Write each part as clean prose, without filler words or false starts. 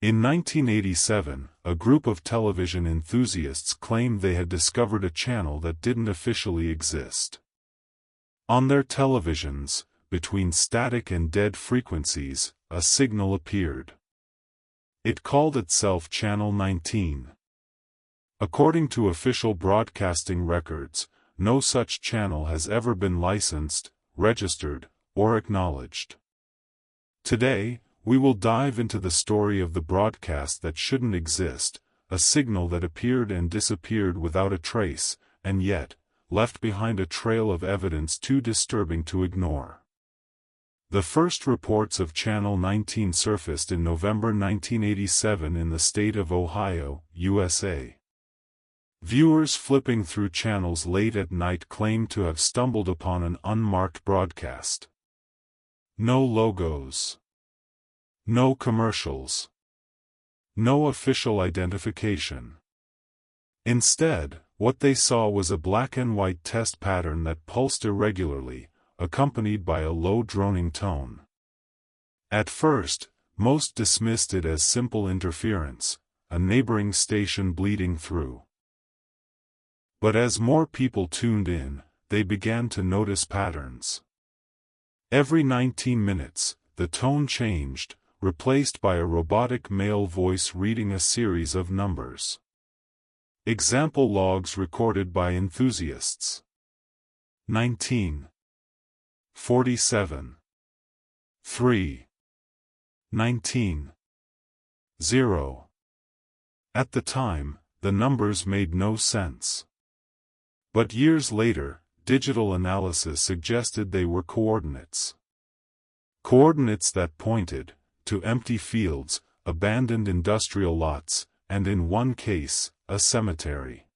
In 1987, a group of television enthusiasts claimed they had discovered a channel that didn't officially exist. On their televisions, between static and dead frequencies, a signal appeared. It called itself Channel 19. According to official broadcasting records, no such channel has ever been licensed, registered, or acknowledged. Today, we will dive into the story of the broadcast that shouldn't exist, a signal that appeared and disappeared without a trace, and yet, left behind a trail of evidence too disturbing to ignore. The first reports of Channel 19 surfaced in November 1987 in the state of Ohio, USA. Viewers flipping through channels late at night claimed to have stumbled upon an unmarked broadcast. No logos. No commercials. No official identification. Instead, what they saw was a black and white test pattern that pulsed irregularly, accompanied by a low droning tone. At first, most dismissed it as simple interference, a neighboring station bleeding through. But as more people tuned in, they began to notice patterns. Every 19 minutes, the tone changed, replaced by a robotic male voice reading a series of numbers. Example logs recorded by enthusiasts. 19. 47. 3. 19. 0. At the time, the numbers made no sense. But years later, digital analysis suggested they were coordinates. Coordinates that pointed to empty fields, abandoned industrial lots, and in one case, a cemetery.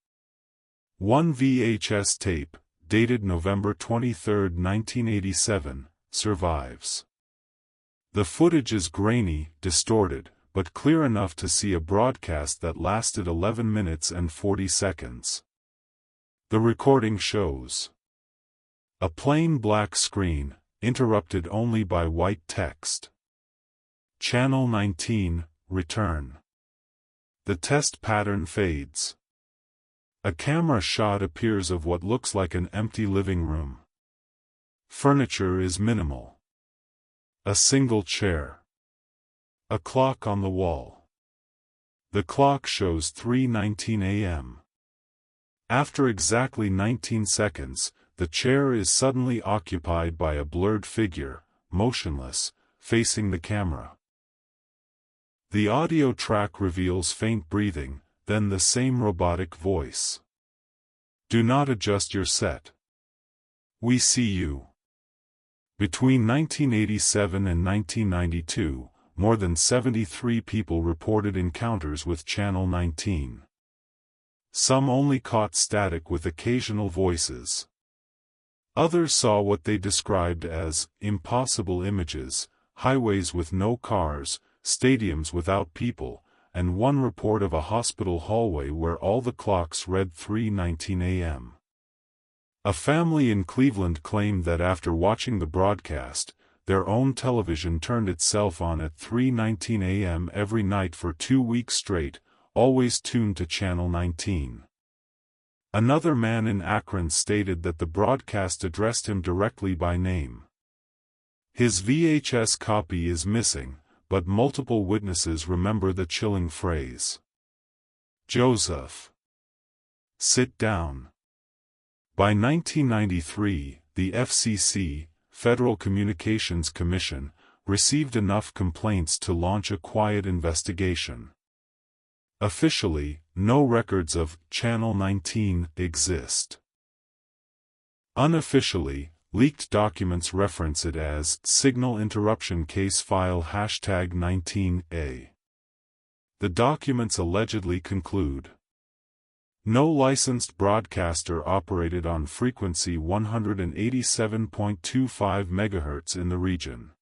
One VHS tape, dated November 23, 1987, survives. The footage is grainy, distorted, but clear enough to see a broadcast that lasted 11 minutes and 40 seconds. The recording shows a plain black screen, interrupted only by white text. Channel 19, return. The test pattern fades. A camera shot appears of what looks like an empty living room. Furniture is minimal. A single chair. A clock on the wall. The clock shows 3:19 a.m. After exactly 19 seconds, the chair is suddenly occupied by a blurred figure, motionless, facing the camera. The audio track reveals faint breathing, then the same robotic voice. Do not adjust your set. We see you. Between 1987 and 1992, more than 73 people reported encounters with Channel 19. Some only caught static with occasional voices. Others saw what they described as impossible images, highways with no cars, stadiums without people, and one report of a hospital hallway where all the clocks read 3:19 a.m. A family in Cleveland claimed that after watching the broadcast, their own television turned itself on at 3:19 a.m. every night for 2 weeks straight, always tuned to Channel 19. Another man in Akron stated that the broadcast addressed him directly by name. His VHS copy is missing, but multiple witnesses remember the chilling phrase. Joseph. Sit down. By 1993, the FCC, Federal Communications Commission, received enough complaints to launch a quiet investigation. Officially, no records of Channel 19 exist. Unofficially, leaked documents reference it as Signal Interruption Case File #19A. The documents allegedly conclude: no licensed broadcaster operated on frequency 187.25 MHz in the region.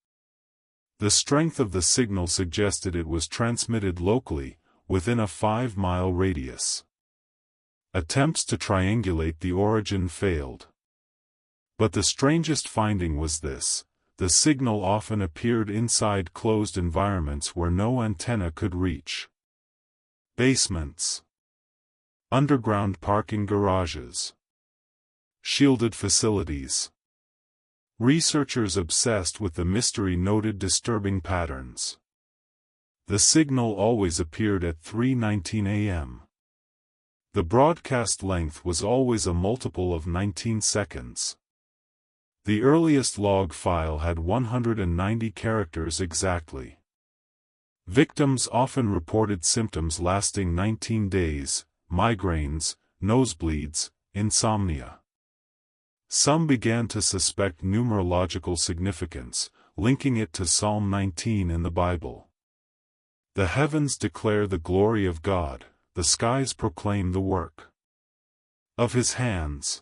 The strength of the signal suggested it was transmitted locally, within a 5-mile radius. Attempts to triangulate the origin failed. But the strangest finding was this: the signal often appeared inside closed environments where no antenna could reach. Basements, underground parking garages, shielded facilities. Researchers obsessed with the mystery noted disturbing patterns. The signal always appeared at 3:19 a.m. The broadcast length was always a multiple of 19 seconds. The earliest log file had 190 characters exactly. Victims often reported symptoms lasting 19 days, migraines, nosebleeds, insomnia. Some began to suspect numerological significance, linking it to Psalm 19 in the Bible. The heavens declare the glory of God, the skies proclaim the work of His hands.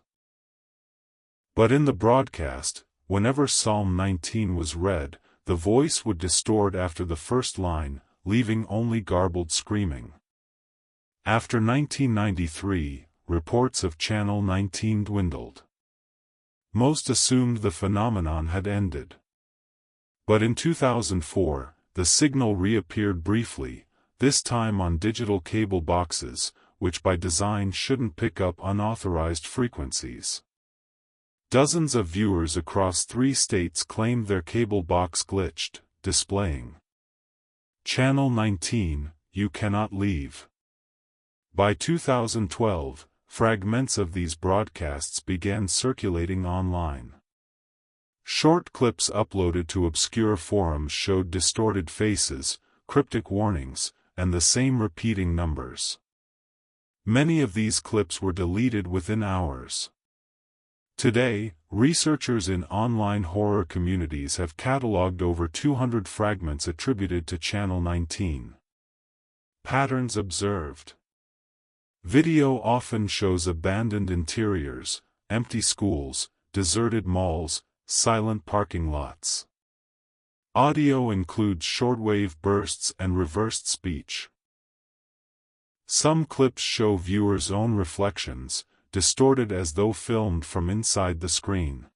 But in the broadcast, whenever Psalm 19 was read, the voice would distort after the first line, leaving only garbled screaming. After 1993, reports of Channel 19 dwindled. Most assumed the phenomenon had ended. But in 2004, the signal reappeared briefly, this time on digital cable boxes, which by design shouldn't pick up unauthorized frequencies. Dozens of viewers across 3 states claimed their cable box glitched, displaying Channel 19, you cannot leave. By 2012, fragments of these broadcasts began circulating online. Short clips uploaded to obscure forums showed distorted faces, cryptic warnings, and the same repeating numbers. Many of these clips were deleted within hours. Today, researchers in online horror communities have catalogued over 200 fragments attributed to Channel 19. Patterns observed. Video often shows abandoned interiors, empty schools, deserted malls, silent parking lots. Audio includes shortwave bursts and reversed speech. Some clips show viewers' own reflections, distorted as though filmed from inside the screen.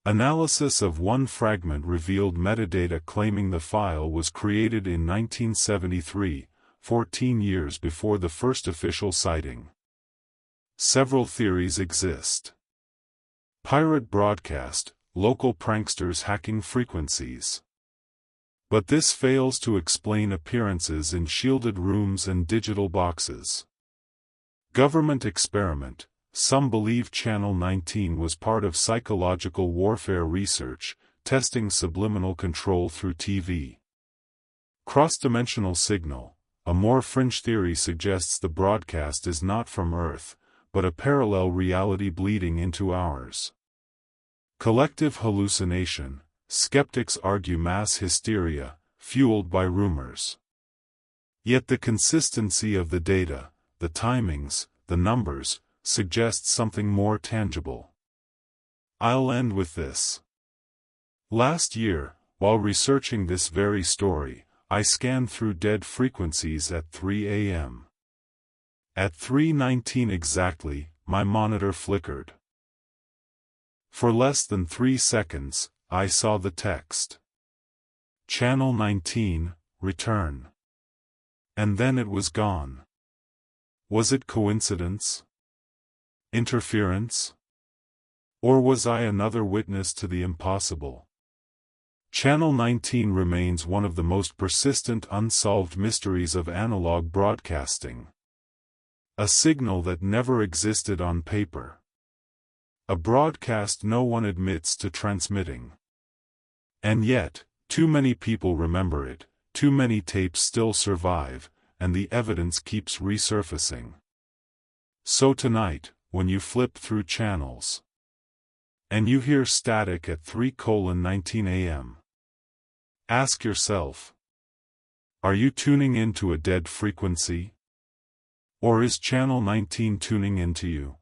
Analysis of one fragment revealed metadata claiming the file was created in 1973, 14 years before the first official sighting. Several theories exist. Pirate broadcast, local pranksters hacking frequencies. But this fails to explain appearances in shielded rooms and digital boxes. Government experiment. Some believe Channel 19 was part of psychological warfare research, testing subliminal control through TV. Cross-dimensional signal. A more fringe theory suggests the broadcast is not from Earth, but a parallel reality bleeding into ours. Collective hallucination. Skeptics argue mass hysteria, fueled by rumors. Yet the consistency of the data, the timings, the numbers, suggests something more tangible. I'll end with this. Last year, while researching this very story, I scanned through dead frequencies at 3 a.m. At 3:19 exactly, my monitor flickered. For less than 3 seconds, I saw the text. Channel 19, return. And then it was gone. Was it coincidence? Interference? Or was I another witness to the impossible? Channel 19 remains one of the most persistent unsolved mysteries of analog broadcasting. A signal that never existed on paper. A broadcast no one admits to transmitting. And yet, too many people remember it, too many tapes still survive, and the evidence keeps resurfacing. So tonight, when you flip through channels, and you hear static at 3:19 a.m., ask yourself, are you tuning into a dead frequency? Or is Channel 19 tuning into you?